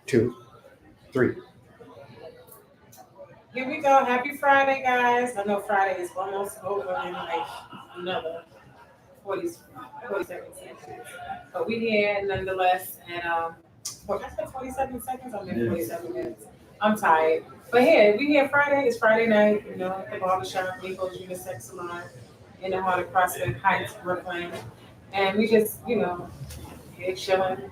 2, 3. Here we go. Happy Friday, guys. I know Friday is almost over in like another 40, 47 seconds. But we here nonetheless. And, well, I said 47 seconds. I meant 47 minutes. I'm tired. But here, we here Friday. It's Friday night, at the barbershop, Nico's Unisex Salon in the heart of Prospect Heights, Brooklyn. And we just, here chilling,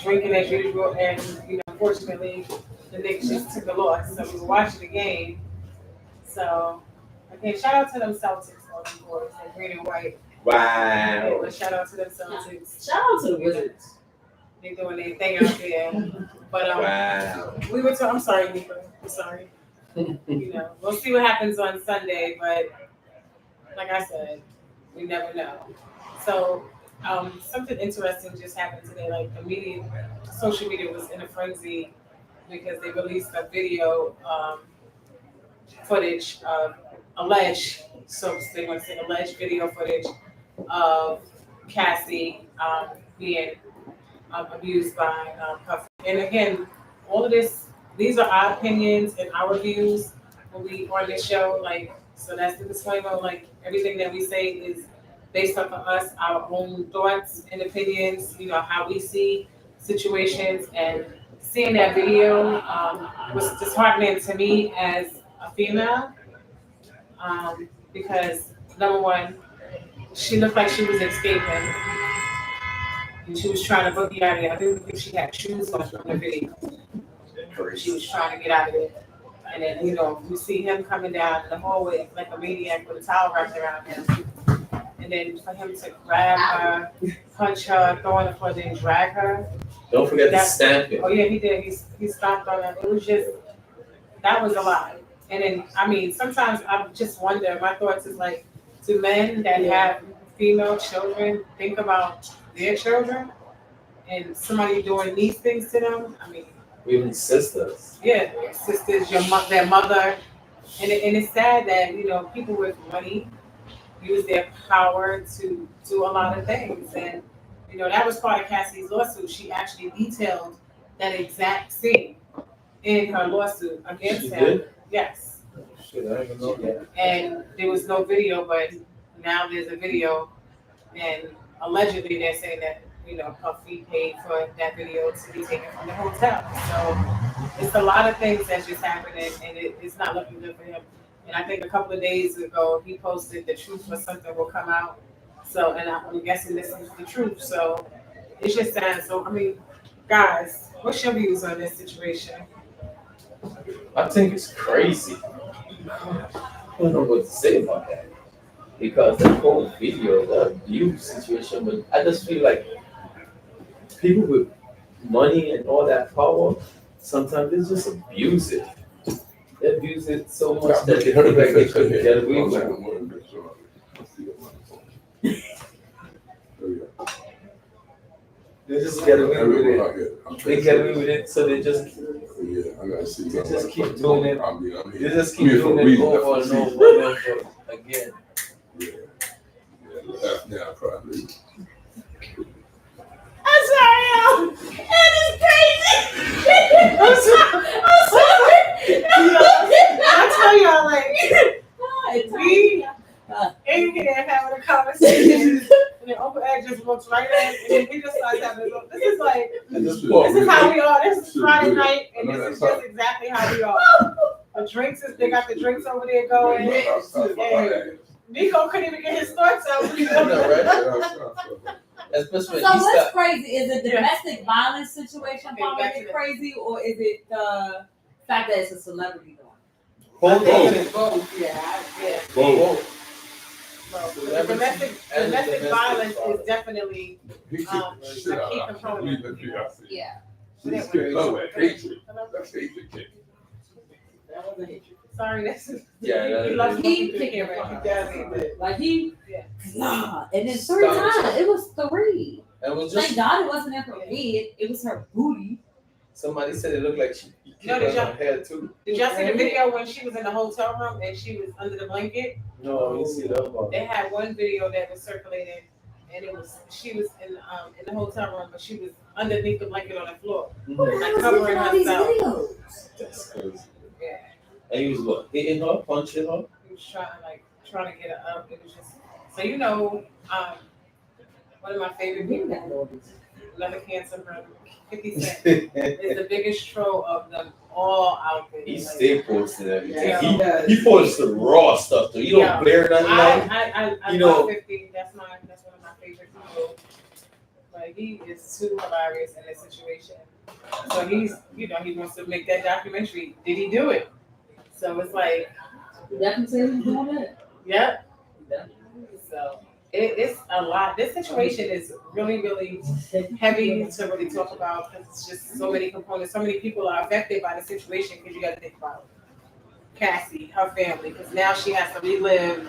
drinking as usual. And, unfortunately, the Knicks just took a loss. So we were watching the game. So, again, shout out to them Celtics, all them boys, like green and white. Wow. But shout out to them Celtics. Shout out to the Wizards. They doing their thing out there. But Wow. we were I'm sorry, Nico. I'm sorry. We'll see what happens on Sunday, but like I said, we never know. So something interesting just happened today. Like the media, social media was in a frenzy because they released a video footage of alleged, so they want to say alleged video footage of Cassie being abused by Puffy. And again, all of these are our opinions and our views when we on this show. Like, so that's the disclaimer. Like, everything that we say is based off of us, our own thoughts and opinions. How we see situations. And seeing that video was disheartening to me as a female because number one, she looked like she was escaping. And she was trying to boogie out of there. I didn't think she had shoes on the video. She was trying to get out of there. And then, you see him coming down the hallway like a maniac with a towel wrapped around him. And then for him to grab her, punch her, throw on the floor, then drag her. Don't forget to stamp it. Oh, yeah, he did. He stomped on her. It was just, that was a lot. And then, sometimes I just wonder, my thoughts is like, do men that have female children think about their children and somebody doing these things to them? Even sisters. Yeah, sisters, their mother. And it's sad that, people with money use their power to do a lot of things. And, that was part of Cassie's lawsuit. She actually detailed that exact scene in her lawsuit against She him. did? Yes. Shit, I don't even know that. And there was no video, but now there's a video. And allegedly they're saying that, Puffy paid for that video to be taken from the hotel. So it's a lot of things that's just happening, and it's not looking good for him. And I think a couple of days ago, he posted the truth or something will come out. So, and I'm guessing this is the truth. So it's just sad. So, guys, what's your views on this situation? I think it's crazy. I don't know what to say about that. Because the whole video, the abuse situation, but I just feel like people with money and all that power, sometimes they just abuse it. They abuse it so much that they feel like they couldn't get away with it. They just get away with it. They get away with it, so they just keep doing it. They just keep doing it over and over again. Yeah, probably. I'm sorry, it is crazy. I'm sorry. I tell y'all, like, we in here having a conversation, and then Uncle Ed just walks right in, and then he just starts having this is like, this is how we are. This is Friday night, and this is just exactly how we are. They got the drinks over there going. And Nico couldn't even get his thoughts out. Especially so what's crazy? Is it the domestic violence situation following it crazy, or is it the fact that it's a celebrity doing? Both. Yeah. Both. Domestic violence is definitely a key component. Yeah. That's hatred. That's hatred. That wasn't hatred. Sorry, that's he loves he picking right. Like he, yeah. Nah, and then 3 times. It was 3. And it was Thank just God it wasn't in her head. It was her booty. somebody said it looked like she No, kicked her hair too. Did y'all see the video when she was in the hotel room and she was under the blanket? No, you see that one. They had one video that was circulating, and she was in the hotel room, but she was underneath the blanket on the floor. Who the hell Like is covering making all these herself. videos? That's crazy. Yeah. And he was what? Hitting her, punching her? He was trying to get her up. It was just so one of my favorite people, another cancer brother, 50 Cent, is the biggest troll of them all out there. He stay posting everything. Yeah. He posts the raw stuff though. You don't Yeah. blare nothing out. I You love know- 50. That's one of my favorite people. But he is too hilarious in this situation. So he wants to make that documentary. Did he do it? So it's like, You definitely say he's doing it. yep. So it's a lot. This situation is really, really heavy to really talk about because it's just so many components. So many people are affected by the situation because you got to think about Cassie, her family, because now she has to relive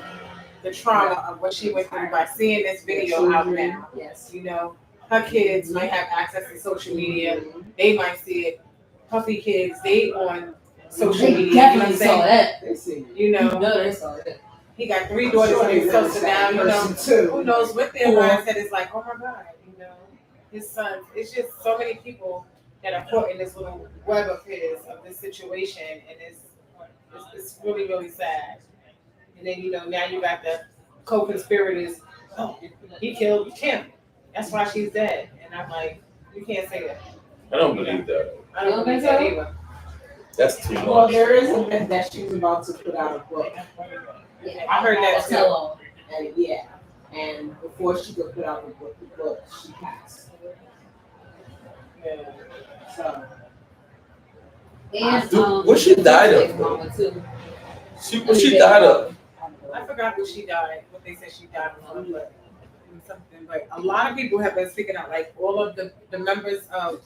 the trauma of what she went through by seeing this video out now. Yes. You know, her kids might have access to social media. They might see it. Puffy kids, they on social They media. definitely You know what saw I'm that. saying? You know, No, they saw it. he got 3 daughters on his social now. You know, who knows what their mindset is like? Oh my God, you know, his son. It's just so many people that are caught in this little web of his of this situation, and it's really, really sad. And then now you got the co-conspirators. Oh, he killed Kim. That's why she's dead. And I'm like, you can't say that. I don't believe that. I don't believe that either. That's too Well, much. there is a myth that she's about to put out a book. I heard that too. Tell And and before she could put out the book, she passed. Yeah. So And What she died of? Mama too. What she died of? I forgot what she died, what they said she died from, but something. But a lot of people have been speaking out, like all of the members of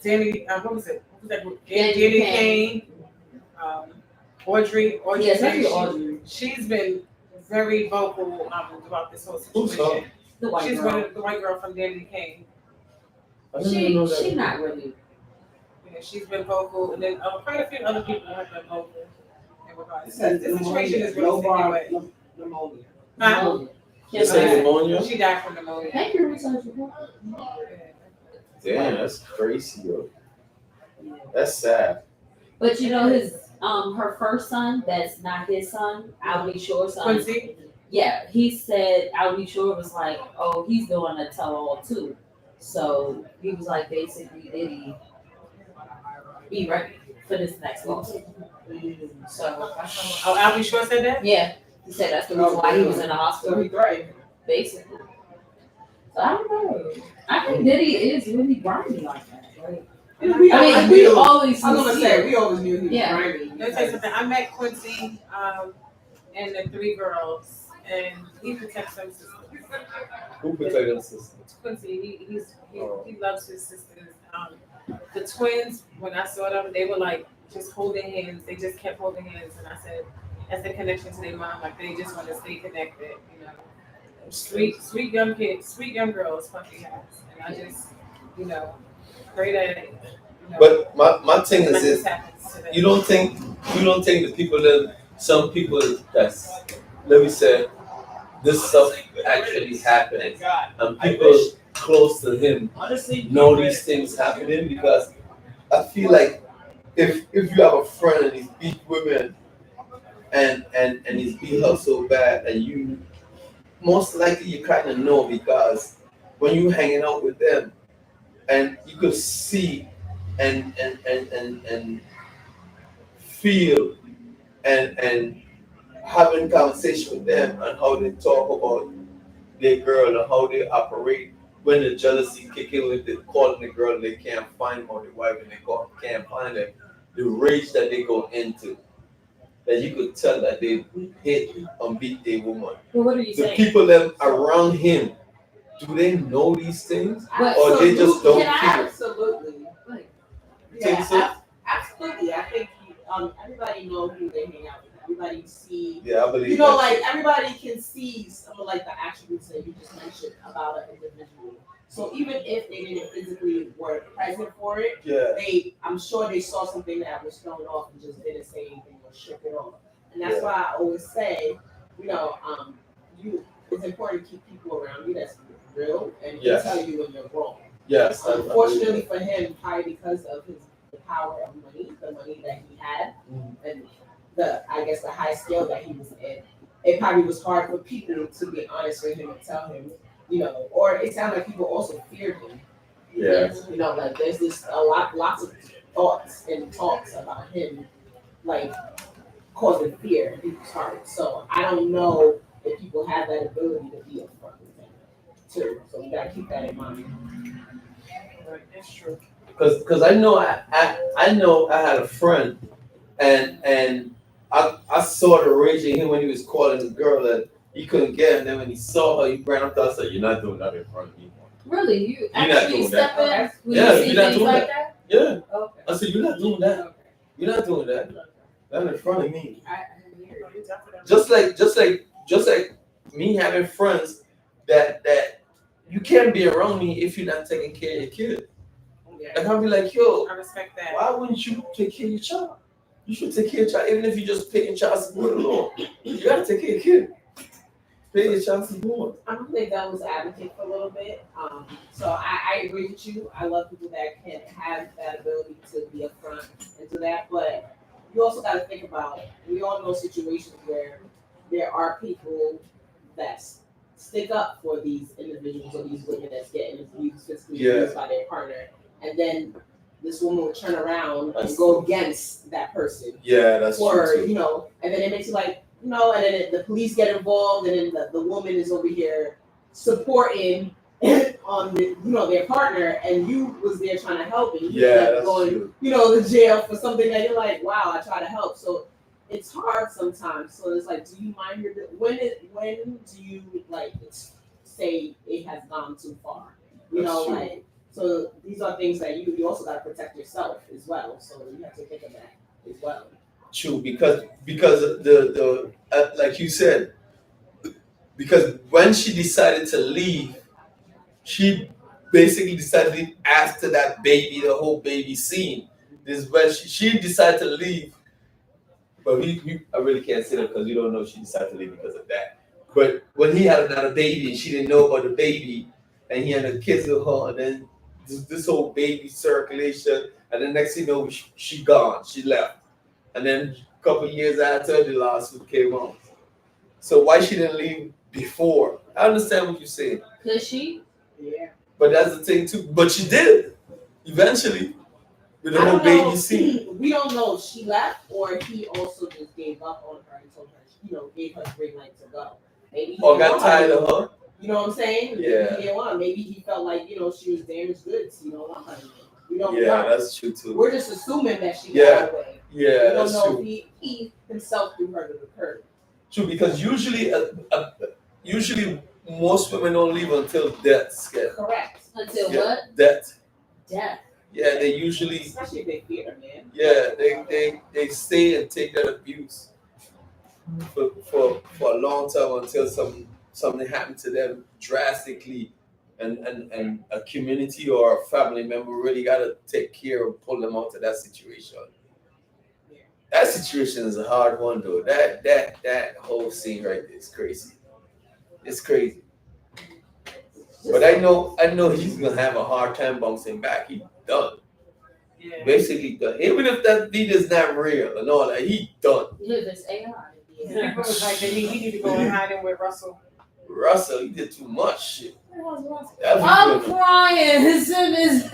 Danny, what was it? What was that group? Diddy Kane, Audrey. Yeah, especially Audrey. She's been very vocal about this whole Who's situation. The white She's girl. the white girl from Danny Kane. I didn't even know that. She not really. Yeah, she's been vocal, and then quite a few other people have been vocal. In regards. it says This situation is really sick lobar anyway. pneumonia. Huh? They say pneumonia? She died from pneumonia. Thank you, research. Damn, that's crazy, yo. That's sad. But his her first son, that's not his son, Albie Shore's son. Quincy? Yeah, he said Albie Shore was like, oh, he's doing a tell all too. So he was like, basically, Diddy, be ready for this next lawsuit. So Oh, Albie Shore said that? yeah, he said that's the reason why he was in the So hospital, he threatened. basically. So I don't know. I think Diddy is really grimy like that. Right? I mean, we always I'm gonna see say it. we always knew he was Yeah. grimy. Let me tell you something. I met Quincy and the 3 girls, and he protects them sisters. Who protected the system? Quincy, he loves his sisters. The twins, when I saw them, they were like just holding hands. They just kept holding hands, and I said, that's a connection to their mom. Like they just want to stay connected, Sweet young kids, sweet young girls, Puffy has, and I just, pray that. But my thing is nothing this: happens to them. you don't think the people that some people that's, let me say, this stuff actually happening, and people close to him know these things happening, because I feel like if you have a friend and he's beat women and he's beat her so bad, and you most likely you kind of know, because when you hanging out with them and you could see and feel and having conversation with them and how they talk about their girl and how they operate when the jealousy kick in, with the calling the girl and they can't find her, or the wife and they can't find her, the rage that they go into, that you could tell that they hit and beat their woman. But what are you The saying? people that around him, do they know these things, But or they just don't Can I feel it? absolutely? You think so? Absolutely. I think everybody knows who they hang out with. Everybody see. Yeah, I believe Like everybody can see some of like the attributes that you just mentioned about an individual. So even if they didn't physically were present for it, I'm sure they saw something that was thrown off and just didn't say anything or shook it off. And that's why I always say, it's important to keep people around you that's real and can tell you when you're wrong. Yes. Unfortunately for him, probably because of the power of money, the money that he had, and the high scale that he was in, it probably was hard for people to be honest with him and tell him, or it sounded like people also feared him. Yeah. Like there's lots of thoughts and talks about him, like causing fear in people's hearts. So I don't know if people have that ability to be upfront with him too. So you gotta keep that in mind. That's true. Because I know I know I had a friend and I saw the rage in him when he was calling the girl that he couldn't get, and then when he saw her, he ran up to her and said, "You're not doing that in front of me." Really? You You're not actually doing step that. in when Yeah, you see you're not things doing like that. that? Yeah. Okay. I said, "You're not doing that. You're not doing that. Not in front of me." Just like me having friends that you can't be around me if you're not taking care of your kid. Like I'll be like, yo, I respect that. why wouldn't you take care of your child? You should take care of your child, even if you're just paying child support alone. You gotta take care of your kid. Pay your child support. I'm gonna play devil's advocate for a little bit. So I agree with you. I love people that can have that ability to be upfront and do that, but you also got to think about. We all know situations where there are people that stick up for these individuals or these women that's getting abused, physically abused by their partner, and then this woman will turn around and go against that person. Yeah, that's or true too. And then it makes you like. And then the police get involved, and then the woman is over here supporting on their partner, and you was there trying to help, and you that's going true. To jail for something that you're like, wow, I try to help. So it's hard sometimes. So it's like, do you mind when do you like say it has gone too far? Like so these are things that you also got to protect yourself as well. So you have to think of that as well. True, because the like you said, because when she decided to leave, she basically decided to leave after that baby, the whole baby scene. This is when she decided to leave, but I really can't say that because we don't know if she decided to leave because of that. But when he had another baby and she didn't know about the baby, and he had the kids with her, and then this whole baby circulation, and the next thing you know, she gone, she left. And then a couple of years after, the lawsuit came on. So why she didn't leave before? I understand what you're saying. Could she? Yeah. But that's the thing too. But she did eventually with the whole baby scene. We don't know if she left or he also just gave up on her and told her, gave her green light to go. Maybe Or got tired of her. You know what I'm saying? Yeah. Maybe he didn't want. Maybe he felt like she was damaged goods. You don't want her anymore. We don't know. Yeah, that's true too. We're just assuming that she got away. Yeah, we don't know true. if he himself threw her to the curb. True, because usually most women don't leave until death scare. Correct. Until what? Death. Death. Yeah, they usually. Especially if they fear, man. Yeah, they stay and take that abuse for a long time until something happened to them drastically, and a community or a family member really got to take care of pull them out of that situation. That situation is a hard one though. That whole scene right there is crazy. It's crazy. But I know he's gonna have a hard time bouncing back. He done. Yeah. Basically done. Even if that beat is not real and all that, he done. Yeah, that's AI. Yeah. People was like, he need to go and hide in with Russell. Russell, he did too much shit. I'm crying as soon as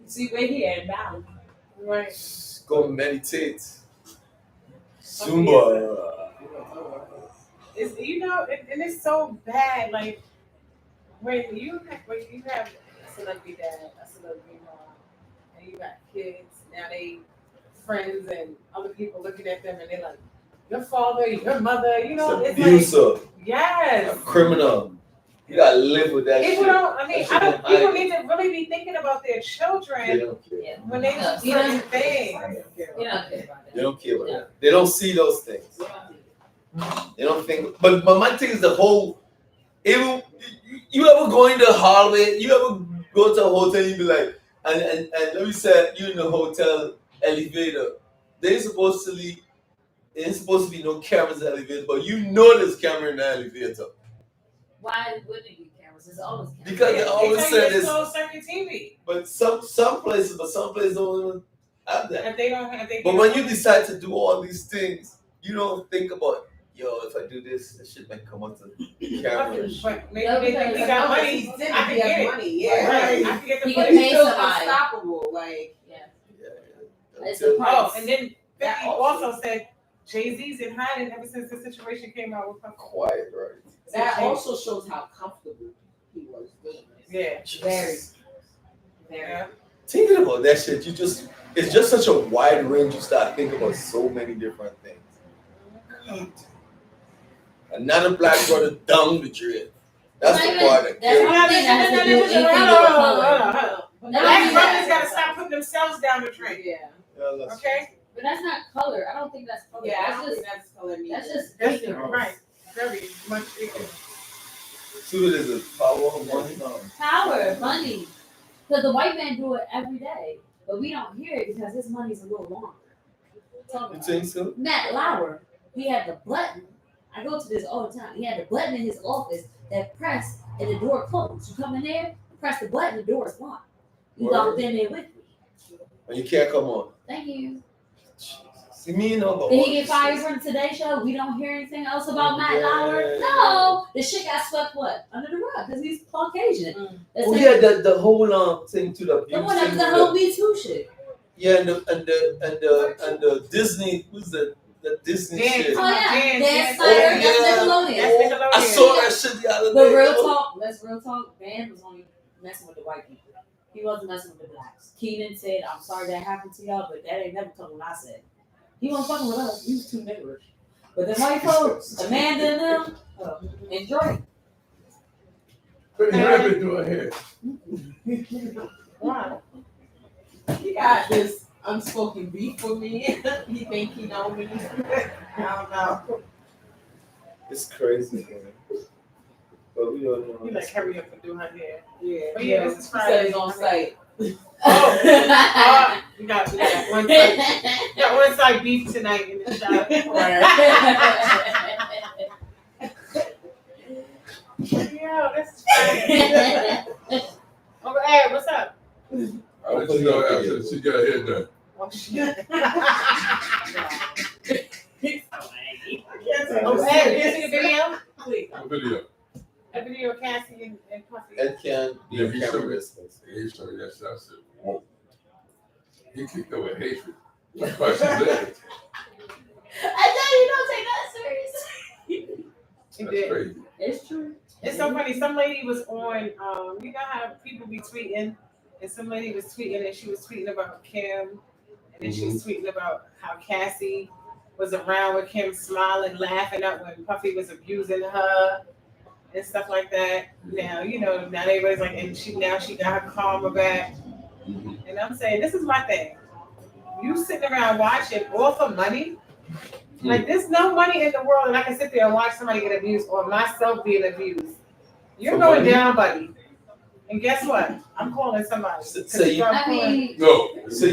See where he at now. Right. Go meditate. Zumba. It's and it's so bad. Like when you have a celebrity dad, a celebrity mom, and you got kids. Now they friends and other people looking at them, and they're like, "Your father, your mother." It's abuser. like, yes, a criminal. You gotta live with that. People shit. don't. I mean, people need to really be thinking about their children They don't care. when they do certain things. They don't care about that. They don't see those things. They don't think. But my thing is the whole. You ever go in the hallway? You ever go to a hotel? You be like, and let me say you in the hotel elevator. There's supposed to be no cameras in the elevator, but there's camera in the elevator. Why wouldn't it be camera cameras. It's always cameras. Because they always said this. Closed circuit TV. But some places don't even have that. If they don't have, But when you decide to do all these things, you don't think about, yo, if I do this shit might come up to the camera. But maybe they got money. I can get it. Money, yeah. Right. I can get the He can money. pay Still somebody. unstoppable, like. It's the price. Oh, and then 50 also said Jay-Z's in hiding ever since the situation came out with Puffy. Quiet, right? That also shows how comfortable he was doing this. Yeah. Very. Very. Yeah. Thinking about that shit, it's just such a wide range. You start thinking about so many different things. God. Another black brother down the dread. That's the part that That's kills one thing that has to do with anything with color. Black brothers gotta stop putting themselves down the drain. Yeah. Okay? But that's not color. I don't think that's color. Yeah, I that's don't just think that's color me. that's just That's ignorance. right. Very much ignorant. So it is a power of money. Power, money. Because the white man do it every day, but we don't hear it because his money's a little longer. You think so? Matt Lauer, he had the button. I go to this all the time. He had the button in his office that pressed and the door closed. You come in there, press the button, the door is locked. You locked in there with me. And you can't come on. Thank you. See me and all. Did he get fired from the Today Show? We don't hear anything else about Matt Lauer? No. The shit got swept what? Under the rug because he's Caucasian. Oh yeah, the whole thing to the The one that the whole Me Too shit. Yeah, and the Disney, who's the Disney shit? Oh yeah, Dan Oh, Snyder, yeah. that's Nickelodeon. Nickelodeon. I saw that shit the other But day. real talk, let's real talk. Van was only messing with the white people. He wasn't messing with the blacks. Keenan said, "I'm sorry that happened to y'all, but that ain't never come when I said." He wasn't fucking with us. He was too niggerish. But the white folks, Amanda and them, enjoy. Pretty happy doing here. Wow. He got this unspoken beef with me. He think he know me. I don't know. It's crazy, man. But we don't know. You like hurry up and do her hair. Yeah. But yeah, this is He Friday. said he's on site. We got one side. Got one side beef tonight in the shop. Yeah, this is Friday. Uncle Ed, what's up? I'll let you know after she got her hair done. Oh shit. Uncle Ed, did you see the video? Please. What video? A video of Cassie and Puffy. Ed can't be Yeah, a he camera showed it. business. He showed me that shit. I said, whoa. He kicked her with hatred. That's why she said it. I know you don't take that serious. That's crazy. It's true. It's so funny. Some lady was on, you know how people be tweeting, and some lady was tweeting, and she was tweeting about Kim, and then she was tweeting about how Cassie was around with Kim, smiling, laughing up when Puffy was abusing her and stuff like that. Now, you know, now everybody's like, and she got her karma back. And I'm saying, this is my thing. You sitting around watching all for money. Like, there's no money in the world that I can sit there and watch somebody get abused or myself being abused. You're For going money? down, buddy. And guess what? I'm calling somebody. So you- I mean, No. So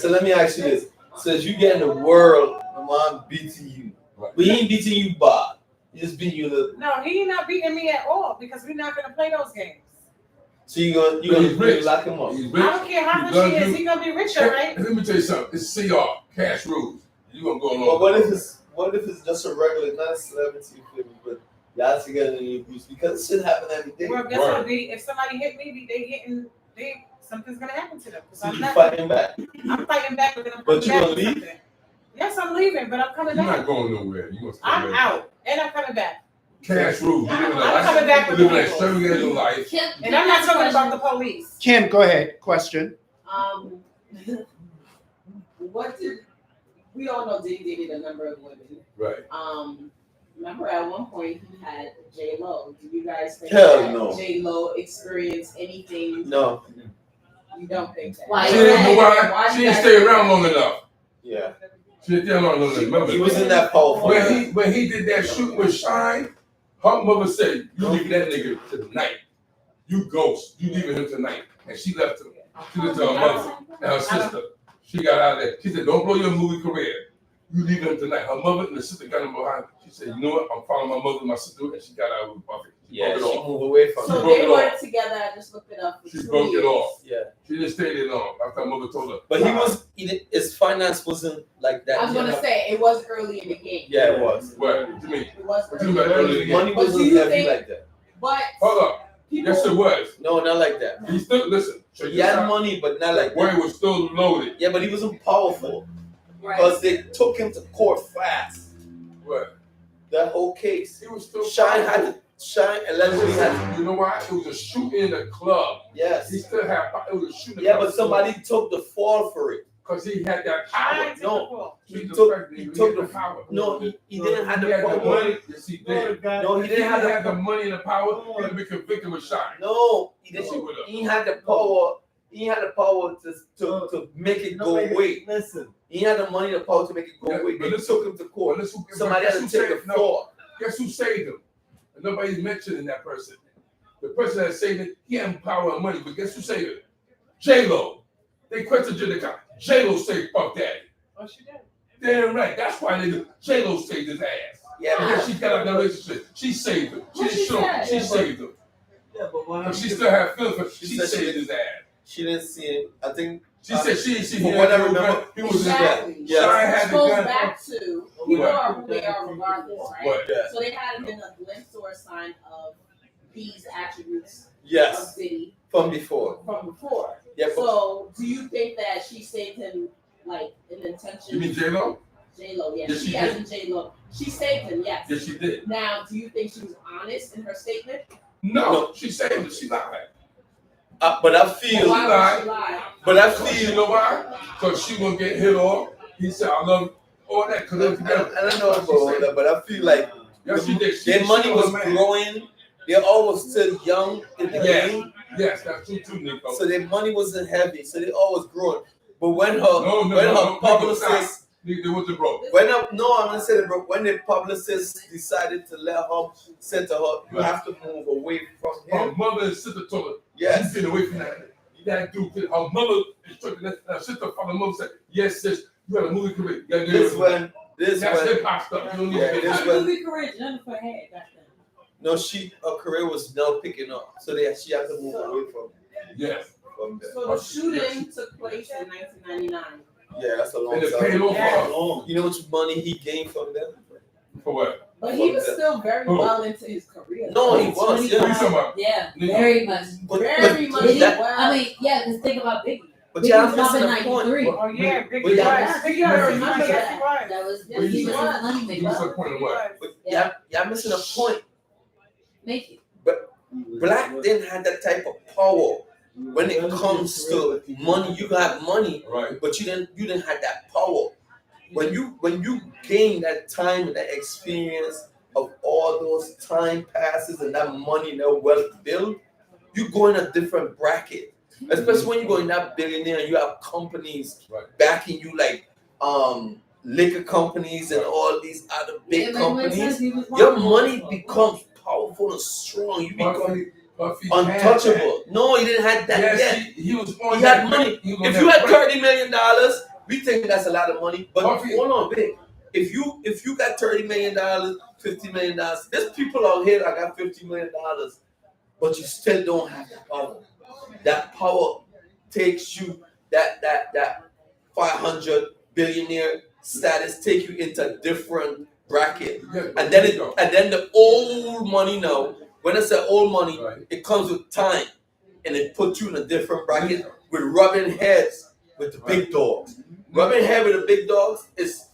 let me ask you this. So as you get in the world, my mom beating you. But he ain't beating you, Bob. He just beating you a little. No, he not beating me at all because we're not going to play those games. So you gonna He's rich. lock him up. He's I rich. don't care how much He's he gonna is. He's going to be richer, right? Let me tell you something. It's CR, cash rules. You gonna go along. But what if it's just a regular, not a celebrity film, but y'all together in the abuse? Because shit happen every day. Well, guess what? If somebody hit me, something's going to happen to them. So I'm you not. fighting back. I'm fighting back, but then I'm But coming you back gonna with leave? something. Yes, I'm leaving, but I'm coming You're back. not going nowhere. You gonna stay I'm there. out, and I'm coming back. Cash rules. You living a I'm life. coming back You with living an people. extravagant life. Kim, And I'm not talking about the police. Kim, go ahead. Question. What did we all know? Diddy dated a number of women. Right. Remember at one point he had J Lo. Do you guys think Hell that no. J Lo experienced anything? No. You don't think that? Why? She didn't know Why why. do She you didn't guys stay think around that? long enough. Yeah. She didn't stay around long enough. Remember? He wasn't that powerful. When he did that shoot with Shine, her mother said, "You leave that nigga tonight. You ghost. You leaving him tonight." And she left him. She left her mother and her sister. She got out of there. She said, "Don't blow your movie career. You leave him tonight. Her mother and the sister got him behind. She said, you know what? I'm following my mother and my sister, and she got out with Buffy. Yeah, broke it she off. moved away from So him. they worked together. I just looked it up. For She 2 broke it years. off. Yeah. She didn't stay there long. After her mother told her. But his finance wasn't like that. I was gonna say it was early in the game. Yeah, it was. What? What you mean? It was What you mean early. by early in the game? Money But wasn't do you heavy think- like that. But Hold up. people, Yes, it was. No, not like that. He still, listen. So He had money, but not like Boy that. was still loaded. Yeah, but he wasn't powerful right? because they took him to court fast. What? That whole case. He was still Shine allegedly had. You know why? It was a shooting in the club. Yes. He still had. It was a shooting. Yeah, but somebody took the fall for it. Because he had that power. No, He he took took the the power. No, he didn't have He the had the power. money. Yes, he did. No, he If he didn't have had the the money and the power, he would have been convicted with shine. No, he Yes, he didn't. would've. He had the power. He had the power to make it go away. Listen. He had the money, the power to make it go Yeah, away. but They listen- took him to court. Well, listen, Somebody had to take the fall. Guess who saved him? And nobody's mentioning that person. The person that saved him, he had power and money, but guess who saved him? J-Lo. They questioned J-Lo. J-Lo saved Puff Daddy. Oh, she did. Damn right. That's why J-Lo saved his ass. Yeah, Because she got out of that relationship. She saved him. She What didn't she show him. said? She Yeah, but- saved him. Yeah, but why? But she still had feelings for She she said she saved didn't- his ass. she didn't see it. I think. She said she didn't see From him. what I remember, He was Exactly. Yeah. Shine had Which the goes gun. back to people are who they are regardless, right? What? Yeah. So they hadn't been a glimpse or a sign of these attributes Yes, of Diddy from before. from before. Yeah, but So do you think that she saved him like in intention? You mean J-Lo? J-Lo, yeah. Yes, she she as did. in J-Lo. She saved him, yes. Yes, she did. Now, do you think she was honest in her statement? No, she saved him. She lied. but I Or feel. why would she lie? But I You feel. know why? Because she gonna get hit off. He said, I love all that because they're together. I don't know about all that, but I feel like Yes, she did. their money was growing. They're always still young in the Yes. game, Yes, that's true too, Nico. so their money wasn't heavy. So they always growing. But when her No, publicist. They wasn't broke. I'm gonna say that, bro. When the publicist decided to let her say to her, you have to move away from Her him. mother and sister told her, Yes. you get away from that dude. Her mother instructed that. Her sister, father, mother said, yes, sis, you got a movie career. You gotta get This away from when that's hip hop stuff. You don't need Yeah, to this get How one- did movie career Jennifer had back then? no, her career was now picking up, so she had to move away Yes. from that. So the shooting took place in 1999. Yeah, that's a long And it paid time. off for her. Long. You know how much money he gained from them? For what? But he was still very Who? well into his career. No, he was. What you Yeah. talking about? Yeah, Nigga. very much. Very much Diddy, that- well. I mean, yeah, just think about Biggie. But Biggie y'all was dropping missing a point. 93. Oh, yeah, But Biggie yeah. was. Biggie was. Remember Yes, that. he was. That was What you he was say? a money Give us a maker. point of what? But y'all missing a point. Make it. Black didn't have that type of power. When it comes to money, you got money, Right. but you didn't have that power. When you gain that time and that experience of all those time passes and that money and that wealth built, you go in a different bracket. Especially when you go in that billionaire and you have companies Right. backing you like liquor companies and all these other big It made companies. sense. He was Your one. money becomes powerful and strong. You become Puffy untouchable. No, he didn't have that Yes, yet. he was on He that had money. He was on If that you had break. $30 million, we think that's a lot of money. But Puffy- hold on, big. If you got $30 million, $50 million, there's people out here that got $50 million, but you still don't have the power. That power takes you that 500 billionaire status take you into a different bracket. Yeah, And then the old money now, when I say old money, Right. it comes with time. And it puts you in a different bracket with rubbing heads with the big dogs. Rubbing head with the big dogs is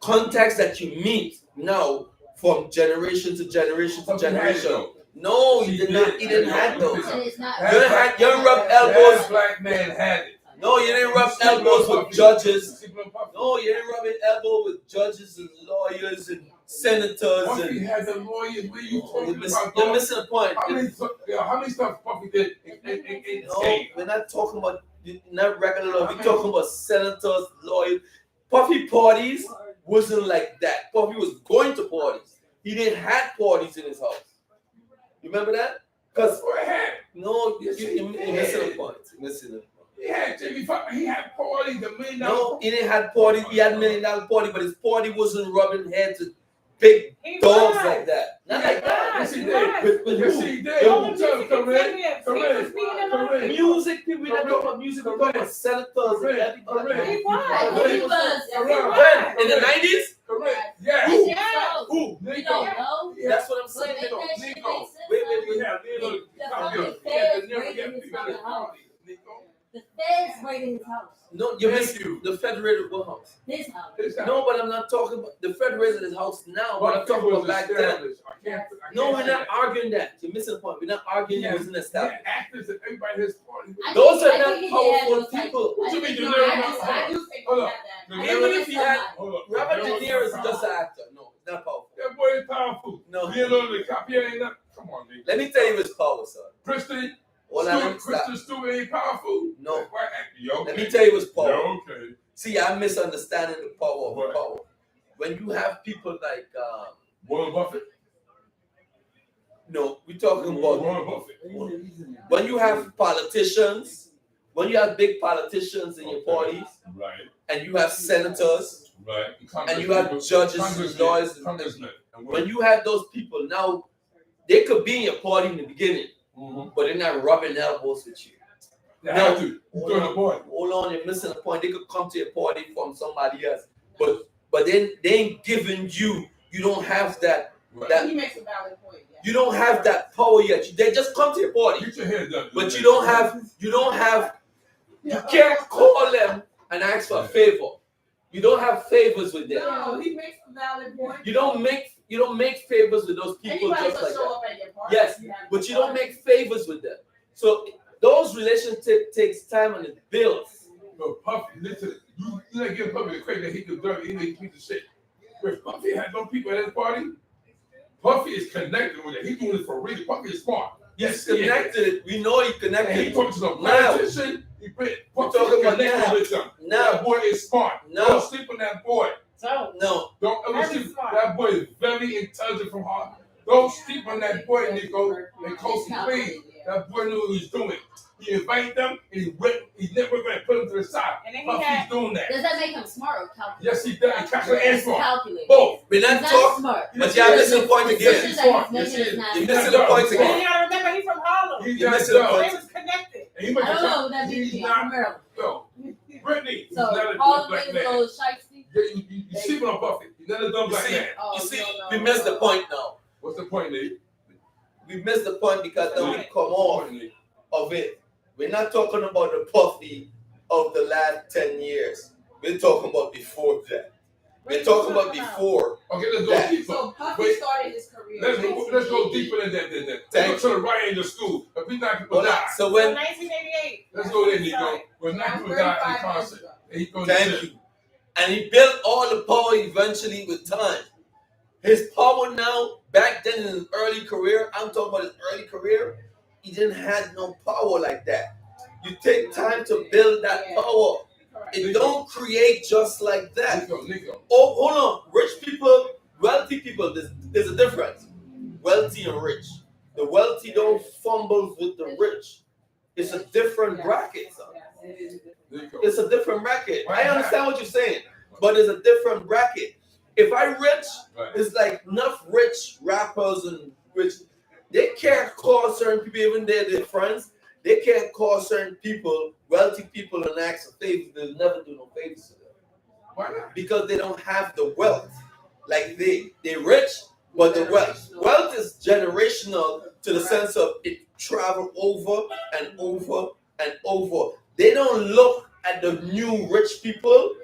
contacts that you meet now from generation to generation to Puffy had it, generation. though. No, He he did did. not. He didn't have those. And it's not. That You didn't rub elbows. That black man had it. No, you didn't rub Sleeping on elbows with Puffy. judges. Sleeping on Puffy. No, you didn't rub an elbow with judges and lawyers and senators Puffy and. had the lawyers. What are you talking You're about? you're dog? missing the point. How many stuff Puffy did in No, state? we're not talking about not regular law. We're talking about senators, lawyers. Puffy parties wasn't like that. Puffy was going to parties. He didn't have parties in his house. You remember that? Because That's what he had. no, Yes, you're he missing did. the point. You're missing the point. He had Jamie Foxx. He had Paul party, the $1 million. No, he didn't have party. He had $1 million party, but his party wasn't rubbing heads with big dogs like that. Not like that. Yes, he did. Yes, he did. Correct. Music people, we don't talk about music. We talk about senators and everybody. He was. When? In the 90s? Correct. Yeah. Who? You Nico. don't know? Yeah. That's what I'm But saying. make that shit Nico. make sense. Wait. Yeah, Nico. The feds raided his fucking house. The feds raided his house. No, you missed the Federated what house? His house. No, but I'm not talking about the Federated house now, but I'm talking about back then. No, we're not arguing that. You're missing the point. We're not arguing it wasn't established. Actors and everybody has party. Those are not powerful people. What you mean, De No, Niro? I do think Hold he up. had that. Even if he had Hold up. Robert De Niro is just an actor. No, it's not powerful. That boy is powerful. No. Leonardo DiCaprio ain't not. Come on, nigga. Let me tell you his power, son. Kristen Stop. Stewart ain't powerful. No. Okay. Let me tell you his power. Yeah, okay. See, I'm misunderstanding the power of What? power. When you have people like, Warren Buffett. no, we're talking about Warren Buffett. when you have politicians, when you have big politicians in your parties, Right. and you have senators, Right. and you have judges and lawyers, Congressmen. when you have those people now, they could be in your party in the beginning, but they're not rubbing elbows with you. They have to. You throw the boy. Hold on, you're missing the point. They could come to your party from somebody else, but then they ain't giving you. You don't have that. He makes a valid point. Yeah. You don't have that power yet. They just come to your party, Get your head done. but you don't have. You can't call them and ask for a favor. You don't have favors with them. No, he makes a valid point. You don't make favors with those people Anybody just can like show that. up at your party. Yes, but you don't make favors with them. So those relationships takes time and it builds. But Puffy, listen, you not give Puffy the credit that he could dirty, he piece of shit. But Puffy had no people at his party. Puffy is connected with it. He's doing it for real. Puffy is smart. He's connected. We know he And connected. he talks to the Now. politician. He put We're Puffy talking about connected now. with them. Now. That boy is smart. No. Don't sleep on that boy. So, No, Don't ever Very sleep. smart. That boy is very intelligent from heart. Don't sleep on that boy, Nico. And Coastal please. That boy knew what he was doing. He invited them and he never going to put them to the side. And then he Puffy's had- doing that. Does that make him smart or calculated? Yes, he does. He calculated and smart. Calculated. Both. we're He's not not talking. smart. But y'all missing the point The again. decisions that he's making is not You're smart. missing the point and again. you gotta remember, he's from Harlem. He's You're not missing the dumb. point. They was connected. And he I might don't be know that he's BG. not- I'm Maryland. No. Brittany, he's So not a all dumb the black niggas man. go shiesty. You sleeping on Buffy. He's not a dumb You black see, man. you see, we missed the point now. What's the point, Nate? We missed the point because then we come off Point, Nate. of it. We're not talking about the Puffy of the last 10 years. We're talking about before that. We're talking about before. Okay, let's go That- deeper. So Puffy Wait. started his career. Let's go deeper than that. Let's Thank go to the right end of school. If we not people Hold on. die. So So when 1988. Let's go there, Nico. When not That was people die in 35 years concert. ago. And he goes thank you. And he built all the power eventually with time. His power now, back then in his early career, I'm talking about his early career, he didn't have no power like that. You take time to build that power. It don't create just like that. Nico. Oh, hold on. Rich people, wealthy people, there's a difference. Wealthy and rich. The wealthy don't fumble with the rich. It's a different bracket, son. Nico. It's a different bracket. I understand what you're saying, but it's a different bracket. If I rich, Right. it's like enough rich rappers and rich. They can't call certain people, even though they're friends, they can't call certain people, wealthy people, and ask for favors. They'll never do no favors to them. Why not? Because they don't have the wealth. Like they're rich, but the wealth is generational to the sense of it travel over and over and over. They don't look at the new rich people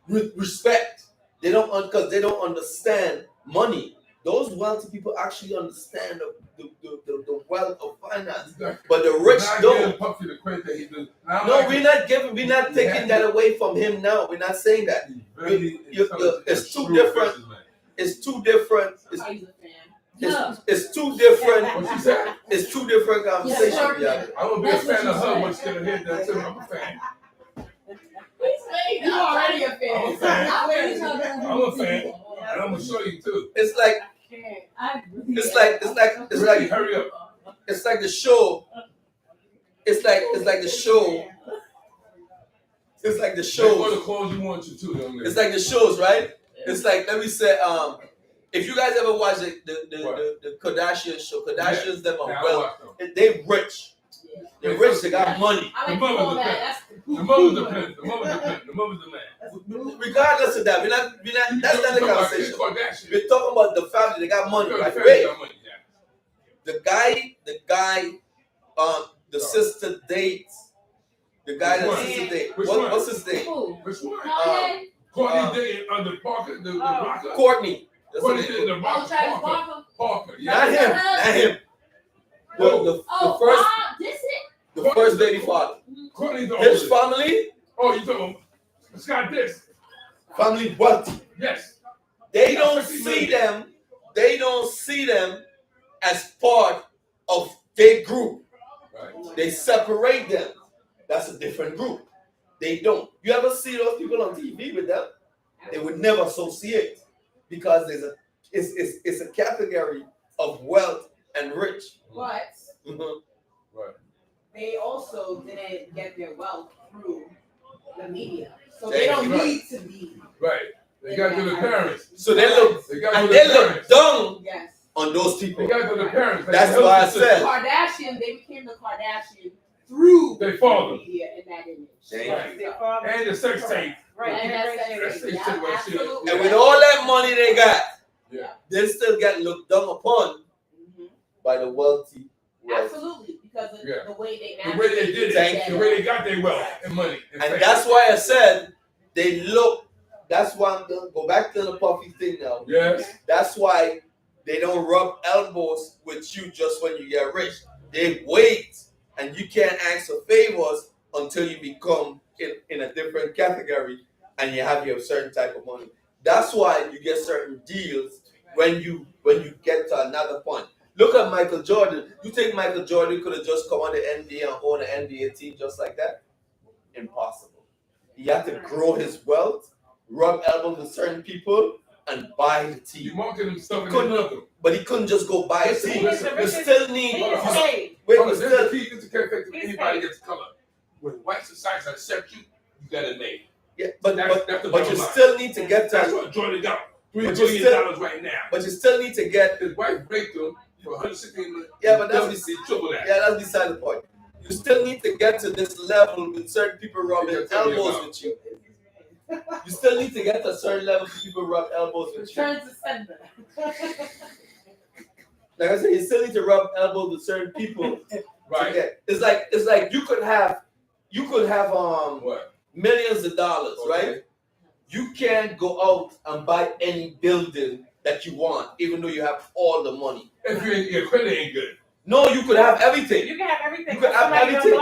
with respect. They don't because they don't understand money. Those wealthy people actually understand the wealth of finance, but the rich Not don't. giving Puffy the credit that he does. No, we're not taking that away from him now. We're not saying that. It's two different. It's two different. It's two different. What she said? It's two different conversations. Yeah. I'm gonna be a fan of her when she's gonna hear that too. I'm a fan. You already a fan. I'm a fan. I'm I'm a fan. And I'm gonna show you too. It's like Hurry up. it's like the show. It's like the show It's like the What shows. the clothes you want to too, young lady. It's like the shows, right? It's like, let me say, if you guys ever watch the Kardashian show, Kardashians them are well, they rich. They're rich. They got money. I like to call that. The mother's the pimp. The mother's the man. Regardless of that, we're not. That's not the conversation. We're talking about the family. They got money. Like, wait, the guy, the sister dates. The guy that sister dates. What's his name? Which one? Courtney dating under Parker, the rocker. Courtney. Courtney dating the rocker. Parker. Not him. The first baby father. Courtney the His family. Oh, you talking? Scott this. Family wealthy. Yes. They don't see them. They don't see them as part of their group. Right. They separate them. That's a different group. They don't. You ever see those people on TV with them? They would never associate because it's a category of wealth and rich. But Right. they also didn't get their wealth through the media, so they don't need to be. Right. They got to the parents. So they look down on those people. They got to the parents. That's why I said Kardashian. They became the Kardashian through they father. media and that image. Right. And the sex tape. Right. And and with all that money they got, they still get looked down upon by the wealthy. Absolutely, because of the way they managed. The way they did it. The way they got their wealth and money. And that's why I said they look. That's why I'm going to go back to the Puffy thing now. Yes. That's why they don't rub elbows with you just when you get rich. They wait, and you can't ask for favors until you become in a different category and you have your certain type of money. That's why you get certain deals when you get to another point. Look at Michael Jordan. You think Michael Jordan could have just come on the NBA and own an NBA team just like that? Impossible. He had to grow his wealth, rub elbows with certain people, and buy the team. You marketing stuff but he couldn't just go buy a team. You still need. There's a key to anybody gets color. When white society accept you, you got a name. Yeah, but you still need to get to. That's what Jordan got. $3 billion right now. But you still need to get. His wife break them for 160 million. Yeah, but that's triple that. Yeah, that's beside the point. You still need to get to this level with certain people rubbing elbows with you. You still need to get to a certain level for people rub elbows with you. Turn to sender. Like I said, you still need to rub elbows with certain people. Right. It's like you could have what? Millions of dollars, right? You can't go out and buy any building that you want, even though you have all the money. If your credit ain't good. No, you could have everything. You can have everything. You could have everything.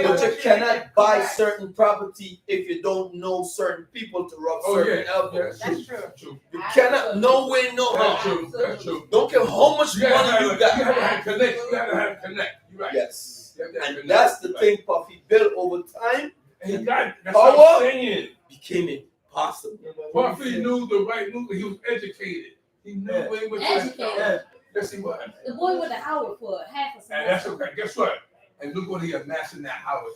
But you cannot buy certain property if you don't know certain people to rub certain elbows. That's true. You cannot, no way, no how. That's true. Don't care how much money you got. You gotta connect. You gotta have connect. You're right. Yes. And that's the thing Puffy built over time. And he got power became impossible. Puffy knew the right move. He was educated. He knew where he was educated. Yes, he was. The boy went to Howard for half a semester. And that's okay. Guess what? And look what he amassed in that Howard.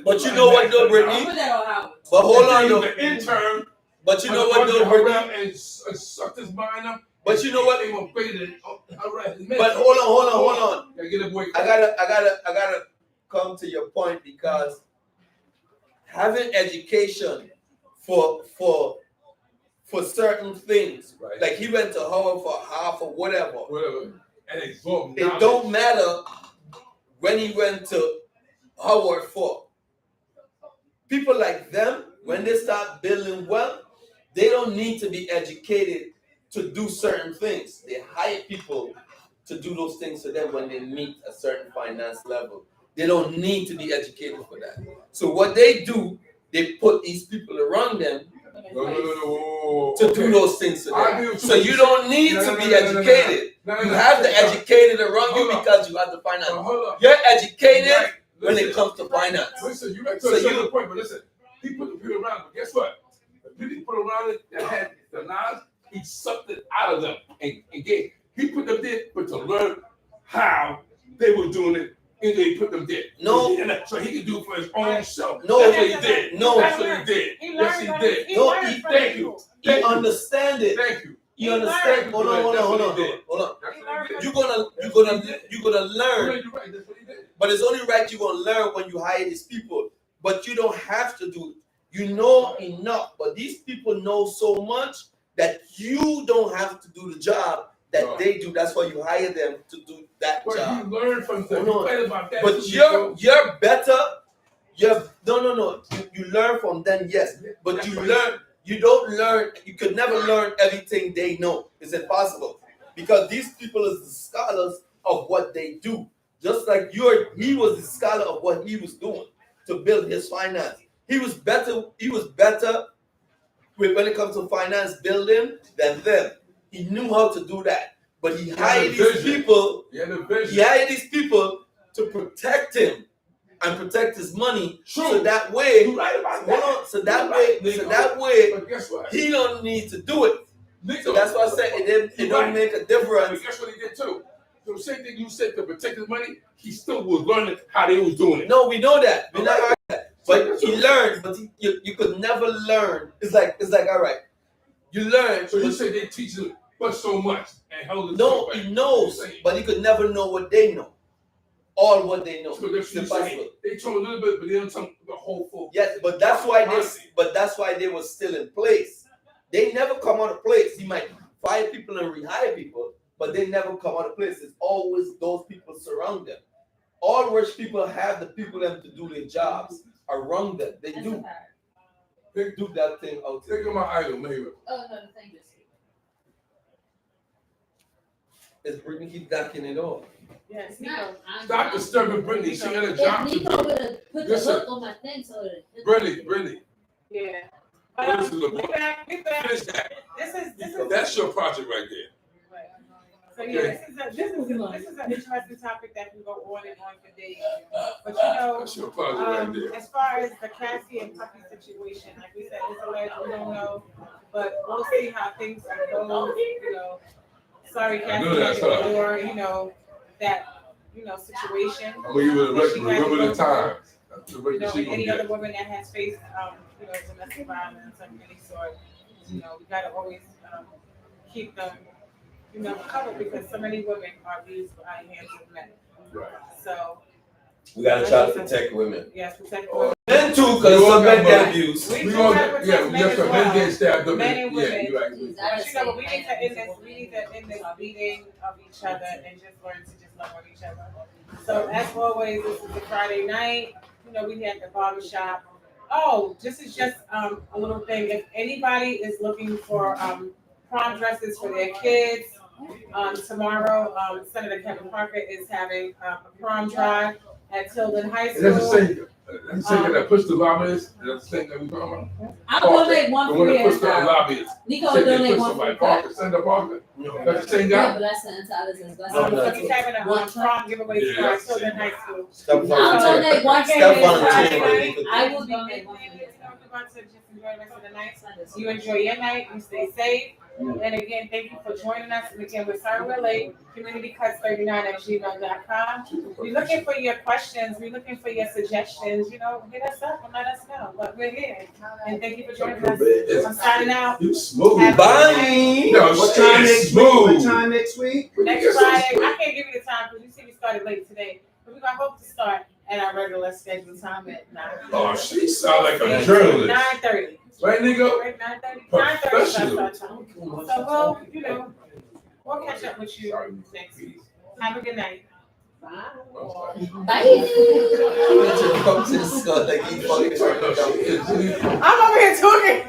But you know what, though, Brittany? But hold on, though. The intern. But you know what, though, Brittany? And sucked his mind up. But you know what? They were baited. All right. But hold on. Get a boy. I gotta come to your point because having education for certain things, right. Like he went to Howard for half or whatever. And it don't matter when he went to Howard for. People like them, when they start building wealth, they don't need to be educated to do certain things. They hire people to do those things for them when they meet a certain finance level. They don't need to be educated for that. So what they do, they put these people around them to do those things for them. So you don't need to be educated. You have the educated around you because you have the finance. You're educated when it comes to finance. Listen, you make the point, but listen, he put the people around, but guess what? The people he put around it that had the knowledge, he sucked it out of them and gave. He put them there, but to learn how they were doing it and they put them there. No. So he can do it for his own self. No. That's what he did. No. That's what he did. Yes, he did. No, Thank you. He understand it. Thank you. You understand? Hold on. You're gonna learn. You're right. That's what he did. But it's only right you're gonna learn when you hire these people. But you don't have to do it. You know enough. But these people know so much that you don't have to do the job that they do. That's why you hire them to do that job. You learn from them. But you're better. No. You learn from them, yes. But you don't learn. You could never learn everything they know. It's impossible. Because these people are the scholars of what they do. Just like he was the scholar of what he was doing to build his finance. He was better when it comes to finance building than them. He knew how to do that. But he hired these people. He hired these people to protect him and protect his money. True. So that way, So that way, but guess what? he don't need to do it. Nico, So that's why I said it don't make a difference. But guess what he did too? The same thing you said to protect his money, he still was learning how they was doing it. No, we know that. We're not arguing that. But he learned, but you could never learn. It's like all right. You learn. So you say they teach him but so much and held him. No, he knows, but he could never know what they know. All what they know. So that's impossible. They told a little bit, but they don't tell the whole full. Yes, but that's why they were still in place. They never come out of place. He might fire people and rehire people, but they never come out of place. It's always those people surround them. All rich people have the people them to do their jobs around them. They do. They do that thing out there. Think of my idol, maybe. Oh no, thank you. It's Brittany keep ducking it off. Yes, Stop disturbing Brittany. She got a job to do. Nico would have put the hook on my thing so that Brittany. Yeah. We back. Finish that. This is That's your project right there. So yeah, this is an interesting topic that can go on and on for days. But you know, That's your project right there. as far as the Cassie and Puppy situation, like we said, it's alleged, we don't know, but we'll see how things go. You know, sorry, Cassie, or that situation. I'm gonna give it a record. Remember the times. Any other woman that has faced domestic violence of any sort, we gotta always keep them covered because so many women are abused by hands of men. Right. So we gotta try to protect women. yes, protect women. Men too, because some men get abused. We have men get stabbed up. Men and women. Yeah, you're right. But we need to end this beating of each other and just learn to just love on each other. So as always, this is a Friday night. We had the barbershop. Oh, this is just a little thing. If anybody is looking for prom dresses for their kids, tomorrow Senator Kevin Parker is having a prom drive at Tilden High School. That's the thing that pushed the lobbyists. That's the thing that we talking about. I'll donate one for you. The lobbyists. Nico will donate one for you. Parker, Senator Parker. That's the same Yeah, guy. blessing to others and So he's having a prom giveaway for Tilden High School. I'll donate one for you. I will donate one for you. To just enjoy the rest of the night. You enjoy your night. You stay safe. And again, thank you for joining us. And again, we're sorry we're late. CommunityCuts39@gmail.com. We're looking for your questions. We're looking for your suggestions. Hit us up and let us know. But we're here. And thank you for joining us. I'm signing out. You smooth. Bye. No, What time next week? What time next week? Next Friday. I can't give you the time because you see we started late today. But we're going to hope to start at our regular scheduled time at 9. Oh, she sound like a journalist. 9:30. Right, Nico? Right, 9:30. Professional. 9:30 So we'll catch up with you next week. Have a good night. Bye. Come to the school like he fucking. I'm over here talking.